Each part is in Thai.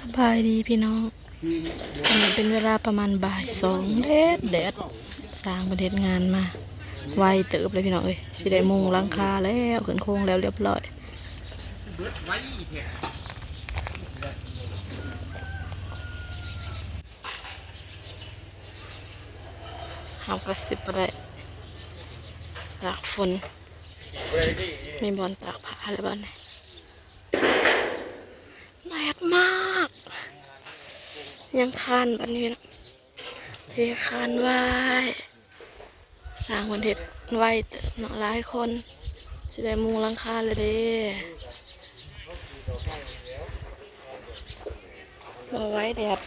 สบายดีพี่น้องอันนี้เป็นเวลาประมาณบ่ายสองแดดสร้างประเทศงานมาไวเติบเลยพี่น้องเอ้ยสิได้มุงหลังคาแล้วขึ้นโค้งแล้วเรียบร้อยเฮากระสิบอะไรตากฝนมีบอลตากผ้าอะไรบ้างเนี่ยแดดมากยังคันบันนี้นะเทคันไว้สร้างวันเด็ดไว้เติมเนาะหลายคนจะได้มุงหลังคาเลยเด้บ่ไว้แดด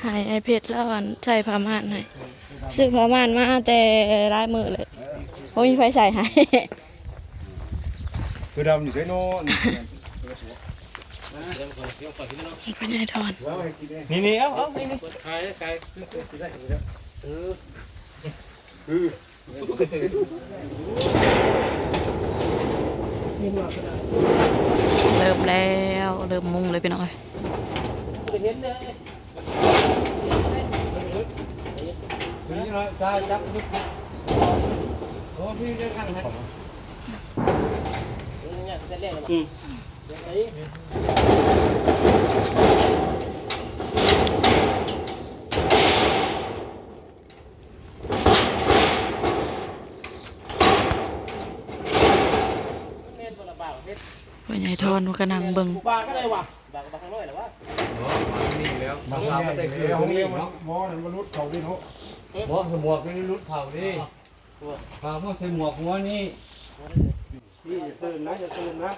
หายไอเพชรแล้วอันใส่ผ้าม่านให้ซื้อผ้าม่านมาแต่ลายมือเลยโอ้ยไฟใส่ให้คือดำอยู่ใส่โน่พญายทอนนี่เอานี่ไก่เริ่มแล้วเริ่มมุงเลยพี่น้องนี่เราจะจับนี่โอ้พี่ได้ข้างไหนพญายทอนกระนังเบิ่งบางก็เลยว่ะบางข้างน้อยหรือว่านี่แล้วบางเราใส่คือห้องนี้เนาะหมอนั่นมนุษย์เขาดิเนาะหมอใส่หมวกนี่รุดเผาดิพาพวกใส่หมวกหัวนี่อย่าตื่นนะอย่าตื่นนะ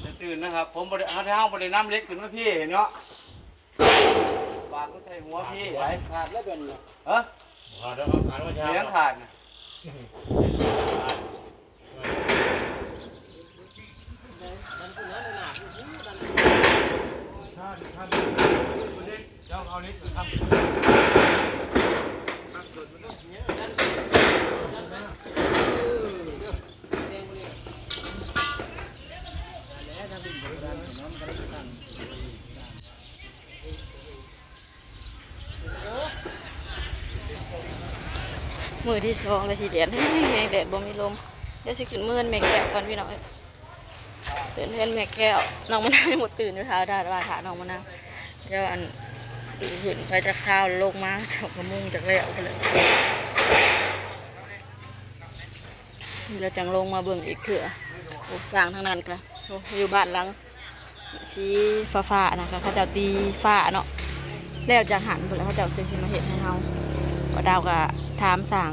อย่าตื่นนะครับผมบริหารห้างบริน้ำเล็กขึ้นมาพี่เห็นเนาะปากก็ใส่หัวพี่ไหลขาดแล้วเป็นขาดแล้วขาดว่าช้าเลี้ยงขาดนะเจ้าเอานิดครับมือที่สองเลยทีเดียนให้แดดบ่มีลมเดี๋ยวสิขึ้นมือแม่แก้วก่อนพี่น้องตื่นเพื่อนแม่แก้วน้องมะนาวหมดตื่นอยู่เท้าได้ว่าถาน้องมะนาวเดี๋ยวอันขึ้นไปจะข้าวลงมาจับกระมุงจากแล้วไปเลยเดี๋ยวจังลงมาเบิ่งอีกเถื่อสร้างทางนั้นกันอยู่บ้านหลังสีฟ้านะคะเขาจะตีฟ้าเนาะแล้วจังหันไปแล้วเขาจะเซ็งสิมาเห็ดให้เฮาก็ดาวกับถามสั่ง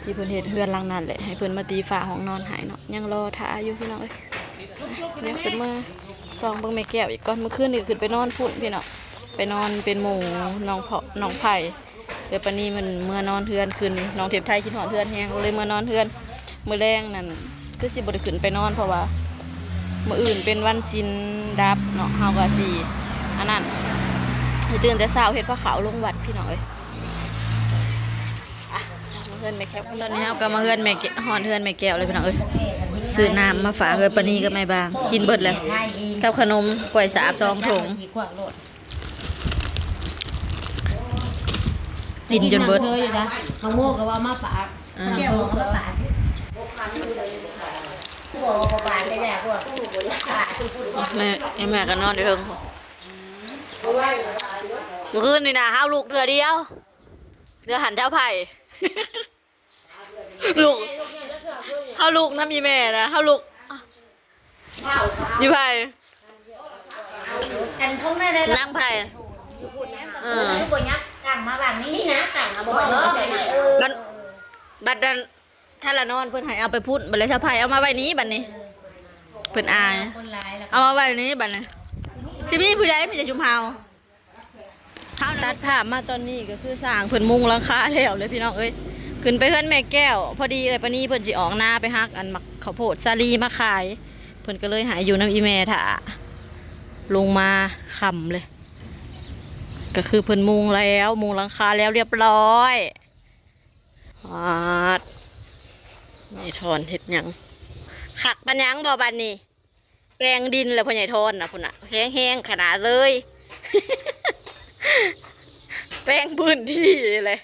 ที่เพิ่นเฮ็ดเฮือนหลังนั้นแหละให้เพิ่นมาตีฝ้าห้องนอนหายเนาะยังรอท่าอยู่พี่น้องเอ้ยเดี๋ยวขึ้นมาซองเบิ่งแม่แก้วอีกก่อนเมื่อคืนนี่ขึ้นไปนอนพุ่นพี่น้องไปนอนเป็นหมู่น้องไผ่เดี๋ยวปานนี้มันเมื่อนอนเฮือนคืนน้องเทพไทยคิดฮอดเฮือนแฮงเลยเมื่อนอนเฮือนมื้อแรงนั่นคือสิบ่ได้ขึ้นไปนอนเพราะว่ามื้ออื่นเป็นวันศีลดับเนาะเฮาก็สิอันนั้นให้ตื่นแต่เช้าเฮ็ดผ้าขาวลงวัดพี่น้องเอ้ยเฮือนแม่แก้วตอนนี้เฮาก็มาเฮือนแม่ฮอนเฮือนแม่แก้วเลยพี่น้องเอ้ยซื้อน้ำมาฝากเอ้ยปานีกับแม่บางกินเบิดแล้วกับขนมกล้วยสาบ2 ถุงกินจนเบิดเขาโม่ก็ว่ามาฝากแก้วก็มาฝากบอกว่าฝากได้แล้วพวกแม่ก็นอนอยู่เทิงเมื่อคืนนี่นะเฮาลูกเรือเดียวเรือหันเจ้าไผ่ลูกเฮาลูกน้ำมีแม่นะเฮาลูกอยู่ไผ่อันเขาไม่ได้นั่งไผ่ปวดยักต่างมาแบบนี้นะต่างมาบอกเนาะบัดนั้นถ้าละนอนเพิ่นให้เอาไปพูดบัดเลยเจ้าไผ่เอามาไว้นี้บัดนี้เพิ่นอายเอามาไว้นี้บัดนี้สิมีผู้ใดมีแต่ชุมเฮาตัดภาพมาตอนนี้ก็คือสร้างเพิ่นมุงหลังคาแล้วเลยพี่น้องเอ้ยขึ้นไปเฮือนแม่แก้วพอดีเลยปานนี้เพิ่นสิออกหน้าไปฮักอันมักข้าวโพดสาลีมาขายเพิ่นก็เลยหาอยู่น้ำอีแม่ถ่าลงมาค่ำเลยก็คือเพิ่นมุงแล้วมุงหลังคาแล้วเรียบร้อยนี่ถอนเห็ดหยังขักปัญญังบ่บันนี่ แปลงดินแล้วพ่อใหญ่ทอนนะพุ่นน่ะแห้งๆขนาดเลย แปลงพื้นที่เลย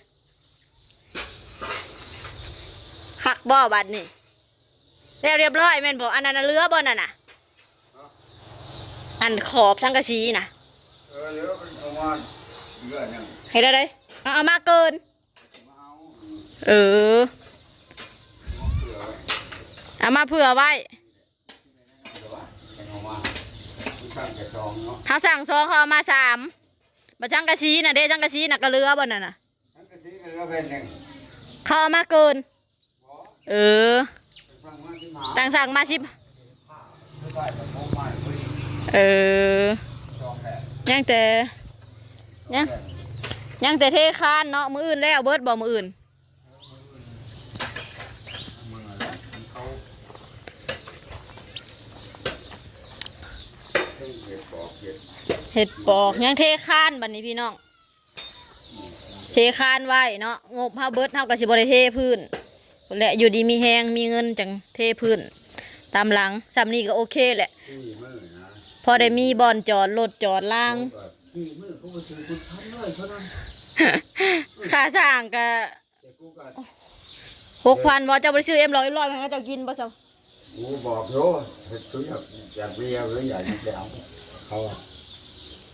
หักบ่อบัดนี่แล้วเรียบร้อยแม่นบอกอันนั้นนะเรือบ่นั่นน่ะอันขอบสังกะสีน่ะ เรือมันเอามาเรือหนึ่ง ให้ได้เลยเอามาเกิน เออเอามาเผื่อไว้เขาสั่งสองเขาเอามาสามบัจังกะซีน่ะเด้จังกะซีน่ะกระเรือบ่นั่นน่ะเขาเอามาเกินเออต่างสั่งมาสิบเออยังแต่เทคานเนาะมืออื่นแล้วเบิดบ่มืออื่นเห็ดปอกยังเทคานบัดนี้พี่น้องเทคานไว้เนาะงบเฮาเบิดเฮาก็สิบ่ได้เทพื้นและอยู่ดีมีแฮงมีเงินจังเทพื้นตามหลังสำนี้ก็โอเคแหละพอได้มีบ่อนจอดรถจอดล่างค่าสร้างก็6,000บ่เจ้าบ่ได้ซื้อM100ให้เจ้ากินบ่ซั่น กูบอกโยซื้ออยากเบียร์หรืออยากจะเอาเขา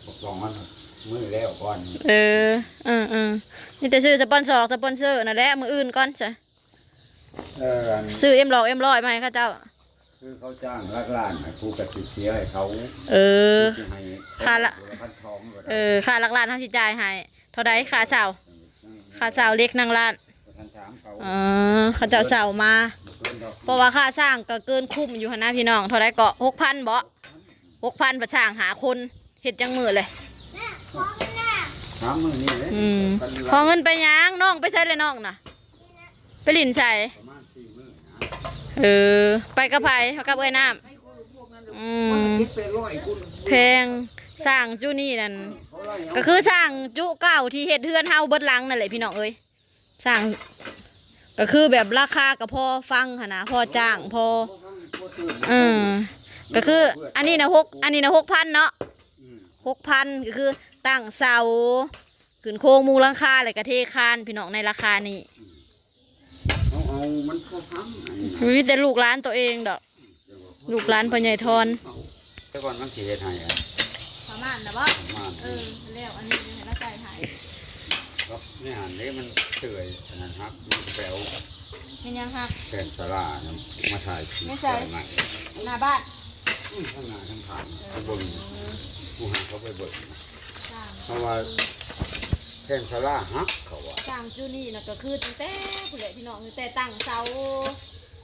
บอกลองมันมือแล้วก่อน มีแต่ซื้อสปอนเซอร์นั่นแหละมืออื่นก่อนจ้ะซื้อM100มาให้ข้าเจ้าคือเขาจ้างลักล้านกูกระเสียให้เขาค่าละค่าลักล้านเขาสิจ่ายให้เท่าใดค่าเสาเล็กนางล้านเขาเจ้าเสามาเพราะว่าค่าสร้างก็เกินคุ้มอยู่หั่นนะพี่น้องเท่าใดก็ 6,000 บ่ 6,000ประสร้างหาคนเฮ็ดจังมือเลยมือนี่เลยขอเงินไปยังน้องไปใช้เลยน้องน่ะไปหลินใส่ไปกับไผกับเอ้ยน้ำแพงสร้างจุนี่นั่นก็คือสร้างจุเก่าที่เฮ็ดเฮือนเฮาเบิดหลังนั่นแหละพี่น้องเอ้ยสร้างก็คือแบบราคาก็พอฟังหั่นนะพอจ้างพอก็คืออันนี้นะ6,000เนาะ6,000ก็คือตั้งเสาขึ้นโครงมูหลังคาอะไรกระเทคานพี่น้องในราคานี้มันพอพังมีแต่ลูกร้านตัวเองดอกลูกร้านพ่อใหญ่ทอนแต่ก่อนมันขี่ไทยประมาณนะบ่แล้วอันนี้ให้ละใจไทยครับนี่หันนี้มันเฉยขนาดฮักมันแปลวเป็นยังฮักแผ่นสลามาถ่ายไม่ใช่หน้าบ้านทั้งหน้าทั้งผ่านไปเบิ่งผู้หาเขาไปเบิ่งเพราะว่าแผ่นสลาฮักเขาว่าสร้างจูนี่นะก็คือตั้งแต่ผู้ใหญ่พี่น้องตั้งแต่ตั้งเสา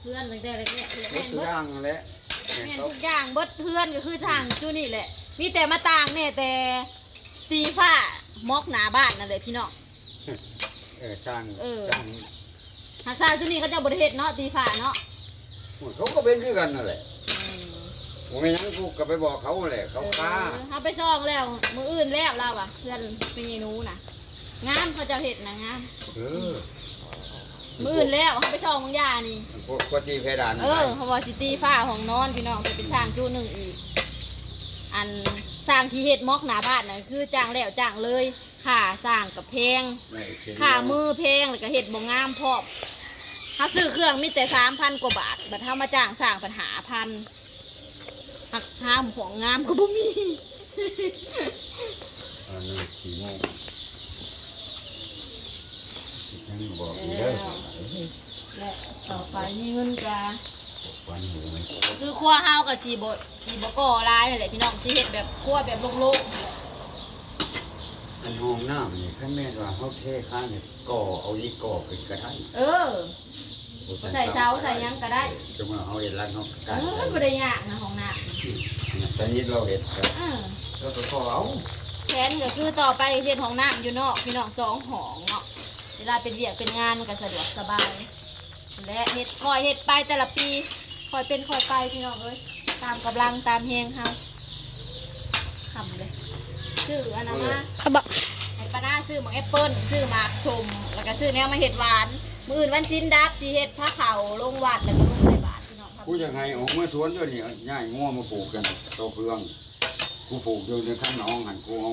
เพื่อนตั้งแต่อะไรเนี่ยแม่นทุกอย่างแหละแม่นทุกอย่างเบิดเพื่อนก็คือสร้างจูนี่แหละมีแต่มาต่างเนี่ยแต่ตีฝ้ามอกหน้าบ้านนั่นแหละพี่น้องสร้างหากสร้างจูนี่เขาจะบริเฮ็ดเนาะตีฝ้าเนาะเขาก็เป็นคือกันนั่นแหละผมไม่ยังกูก็ไปบอกเขาแหละเขาฆ่าเขาไปซ่องแล้วมืออื่นแล้วเราอะเพื่อนเป็นยีนูน่ะงามเขาจะเห็ดนะงามมืออื่นแล้วเขาไปซ่องมึงยานี่พวกที่เพดานเขาบอกซิตี้ฝ้าของนอนพี่น้องจะเป็นสร้างจูหนึ่งอีกอันสร้างที่เห็ดมอกหนาบ้านน่ะคือจ้างแล้วจ้างเลยค่าสร้างกับแพงค่ามือแพงแล้วก็เห็ดบ่งามพร้อมเขาซื้อเครื่องมีแต่3,000 กว่าบาทบัดเขามาจ้างสร้างปัญหา1,000หักห้ามของงามก็บ่มี4 โมงบอกและต่อไปมีเงินกาคือครัวเฮากับสีบก่อลายนั่นแหละพี่น้องสีเห็ดแบบครัวแบบโล่งๆอันห้องน้ำนี่ขั้นแม่ว่าเขาเทข้างเนี่ยก่อเอาอีกก่อไปกระไดใส่เสาใส่ยังก็ได้จะมาเอาเห็ดร้านเขาไม่ได้ยากนะห้องน้ำตอนนี้เราเห็ดเราก็ก่อเอาแผนก็คือต่อไปเห็ดห้องน้ำอยู่นอกพี่น้อง2 ห้องเนาะเวลาเป็นเวียกเป็นงานมันก็สะดวกสบายและเห็ดคอยเห็ดไปแต่ละปีคอยเป็นคอยไปพี่น้องเอ้ยตามกำลังตามแหงเฮาขำเลยซื้ออันนั้นมาไอ้ปานาซื้อหมากแอปเปิ้ลซื้อหมากชมแล้วก็ซื้อแนวมาเห็ดหวานมื้ออื่นวันสิ้นดับสีเห็ดผ้าเข่าลงวัดแล้วก็ลงใส่บาตรพี่น้องผ้า กูจะให้ออกมาสวนด้วยนี่ง่ายงัวมาปลูกกันโตเพืองกูปลูกอยู่ในข้างหนองหันกูเอา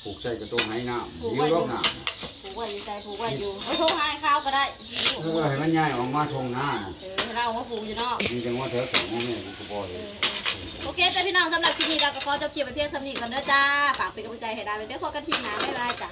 ปลูกใส่กระตุ้งให้น้ำเลี้ยงรอบน้ำ ผูกไว้อยู่ใจผูกไว้อยู่โทรให้ข้าวก็ได้ เออให้มันง่ายออกมาทงหน้า ให้เรามาผูกอยู่นอก ดีจังว่าเธอของแม่กูบ่อย โอเคจ้าพี่น้องสำหรับคลิปนี้เราก็ขอจบคลิปไปเพียงสำนีก่อนเด้อจ้าฝากเป็นกำลังใจให้ดาวเด้อพบกันทีหน้าบ๊ายบายจ้ะ